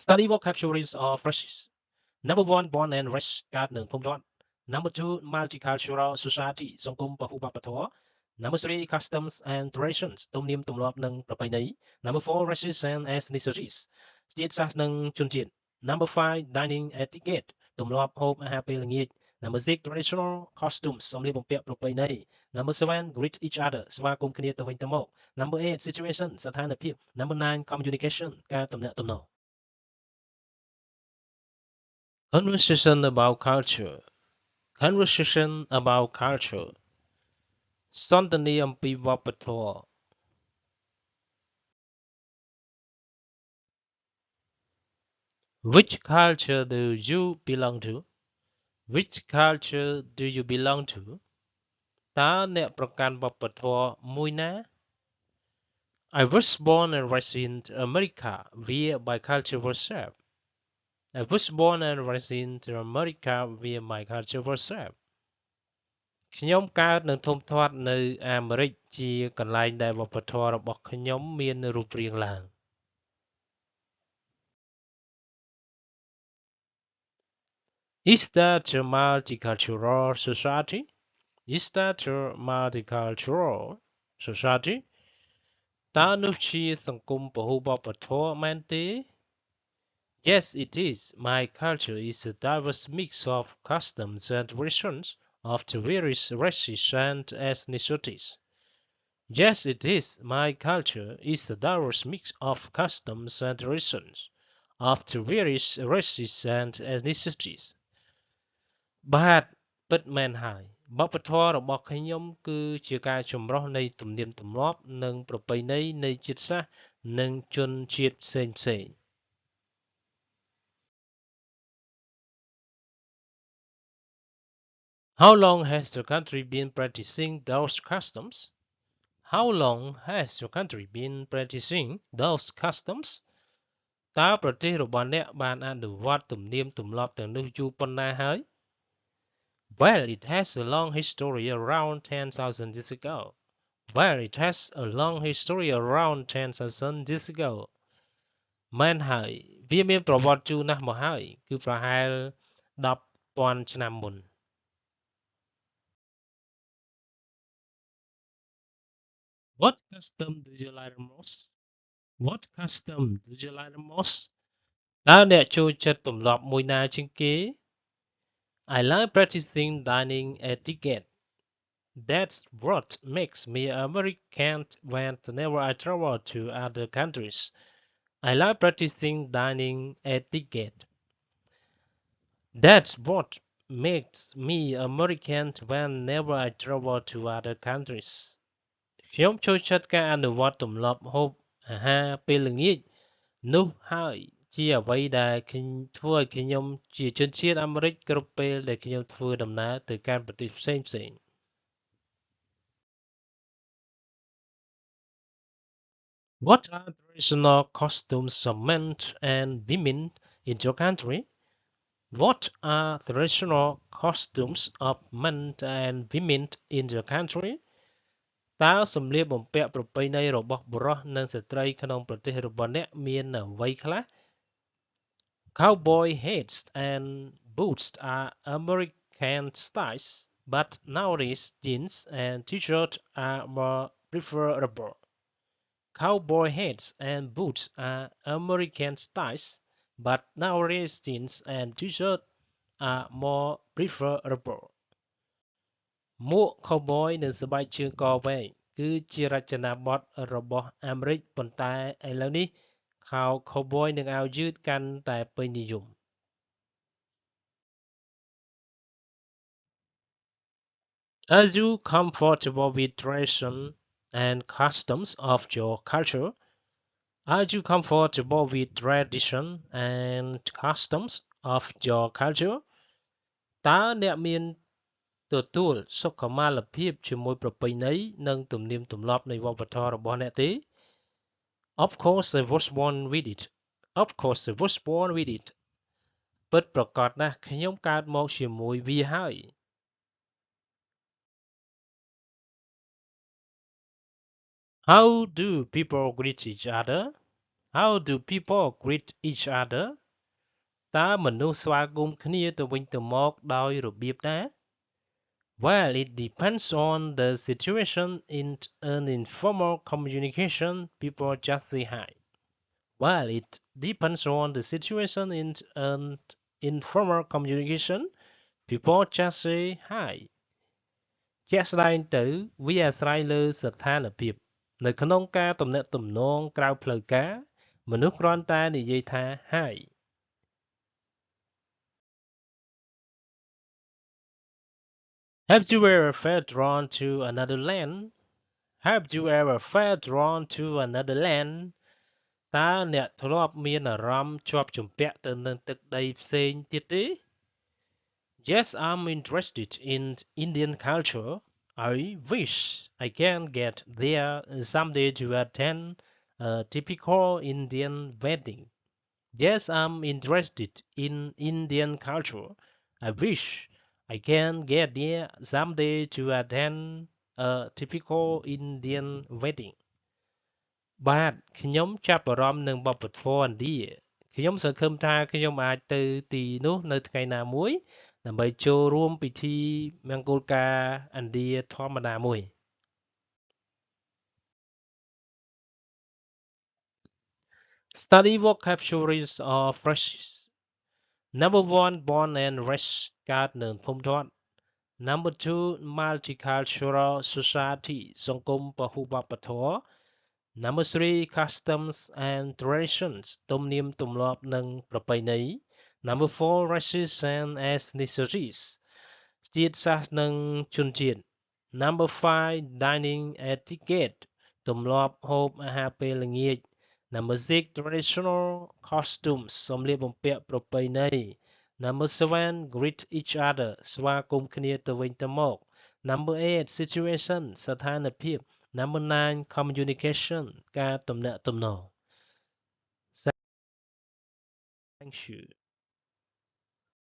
Study vocabularies of phrases. Number 1 born and raised កើតនៅភូមិរដ្ឋ Number 2 multicultural society សង្គមពហុវប្បធម៌ Number 3 customs and traditions ទំនៀមទម្លាប់និងប្រពៃណី Number 4 races and ethnicities ជាតិសាសន៍និងជនជាតិ Number 5 dining etiquette ទម្លាប់ហូបអាហារពេលល្ងាច Number 6 traditional costumes សម្លៀកបំពាក់ប្រពៃណី Number 7 greet each other ស្វាគមន៍គ្នាទៅវិញទៅមក Number 8 situation ស្ថានភាព Number 9 communication ការទំនាក់ទំនង Conversation about culture. Conversation about culture. សន្ទនាអំពីវប្បធម៌ Which culture do you belong to? Which culture do you belong to? តើអ្នកប្រកាន់វប្បធម៌មួយណា I was born and raised in America where my culture was shaped. I was born and raised in America where my culture was shaped. ខ្ញុំកើតនិងធំធាត់នៅអាមេរិកជាកន្លែងដែលវប្បធម៌របស់ខ្ញុំមានរូបរាងឡើង Is that a multicultural society? Is that a multicultural society? តើនោះជាសង្គមពហុវប្បធម៌មែនទេ Yes, it is. My culture is a diverse mix of customs and traditions of the various races and ethnicities. Yes, it is. My culture is a diverse mix of customs and traditions of the various races and ethnicities. បាទពិតមែនហើយវប្បធម៌របស់ខ្ញុំគឺជាការចម្រុះនៃទំនៀមទម្លាប់និងប្រពៃណីនៃជាតិសាសន៍និងជនជាតិផ្សេងៗ How long has your country been practicing those customs? How long has your country been practicing those customs? តើប្រទេសរបស់អ្នកបានអនុវត្តទំនៀមទម្លាប់ទាំងនោះយូរប៉ុណ្ណាហើយ Well, it has a long history around 10,000 years ago. Well, it has a long history around 10,000 years ago. មែនហើយវាមានប្រវត្តិយូរណាស់មកហើយគឺប្រហែល10,000ឆ្នាំមុន What custom do you like the most? What custom do you like the most? តើអ្នកចូលចិត្តទម្លាប់មួយណាជាងគេ I like practicing dining etiquette. That's what makes me American whenever I travel to other countries. I like practicing dining etiquette. That's what makes me American whenever I travel to other countries. ខ្ញុំចូលចិត្តការអនុវត្តទម្លាប់ហូបអាហារពេលល្ងាចនោះហើយជាអ្វីដែលធ្វើឲ្យខ្ញុំជាជនជាតិអាមេរិកគ្រប់ពេលដែលខ្ញុំធ្វើដំណើរទៅកាន់ប្រទេសផ្សេងៗ What are traditional costumes of men and women in your country? What are traditional costumes of men and women in your country? តើសម្លៀកបំពាក់ប្រពៃណីរបស់បុរសនិងស្ត្រីក្នុងប្រទេសរបស់អ្នកមានអ្វីខ្លះ Cowboy hats and boots are American styles, but nowadays jeans and t-shirts are more preferable. Cowboy hats and boots are American styles, but nowadays jeans and t-shirts are more preferable. មួក Cowboy និងស្បែកជើងកវែងគឺជារចនាបថរបស់អាមេរិកប៉ុន្តែឥឡូវនេះខោ Cowboy និងអាវយឺតកាន់តែពេញនិយម Are you comfortable with tradition and customs of your culture? Are you comfortable with tradition and customs of your culture? តើអ្នកមានទទួលសុខុមាលភាពជាមួយប្រពៃណីនិងទំនៀមទម្លាប់នៃវប្បធម៌របស់អ្នកទេ Of course I was born with it. Of course I was born with it. ពិតប្រាកដណាស់ខ្ញុំកើតមកជាមួយវាហើយ How do people greet each other? How do people greet each other តើមនុស្សស្វាគមន៍គ្នាទៅវិញទៅមកដោយរបៀបណា Well, it depends on the situation. In an informal communication, people just say hi. Well, it depends on the situation. In an informal communication, people just say hi. ជាក់ស្ដែងទៅវាអាស្រ័យលើស្ថានភាពនៅក្នុងការទំនាក់ទំនងក្រៅផ្លូវការមនុស្សគ្រាន់តែនិយាយថា hi. Have you ever felt drawn to another land? Have you ever felt drawn to another land? តើអ្នកធ្លាប់មានអារម្មណ៍ជាប់ជំពាក់ទៅនឹងទឹកដីផ្សេងទៀតទេ Yes, I'm interested in Indian culture. I wish I can get there someday to attend a typical Indian wedding. Yes, I'm interested in Indian culture. I wish I can get there someday to attend a typical Indian wedding. បាទខ្ញុំចាប់អារម្មណ៍នឹងវប្បធម៌ឥណ្ឌាខ្ញុំសង្ឃឹមថាខ្ញុំអាចទៅទីនោះនៅថ្ងៃណាមួយដើម្បីចូលរួមពិធីមង្គលការឥណ្ឌាធម្មតាមួយ Study vocabularies or phrases. Number 1 born and raised កើតនៅភូមិរដ្ឋ Number 2 multicultural society សង្គមពហុវប្បធម៌ Number 3 customs and traditions ទំនៀមទម្លាប់និងប្រពៃណី Number 4 races and ethnicities ជាតិសាសន៍និងជនជាតិ Number 5 dining etiquette ទម្លាប់ហូបអាហារពេលល្ងាច Number 6 traditional costumes សម្លៀកបំពាក់ប្រពៃណី Number 7 greet each other ស្វាគមន៍គ្នាទៅវិញទៅមក Number 8 situation ស្ថានភាព Number 9 communication ការទំនាក់ទំនង Thank you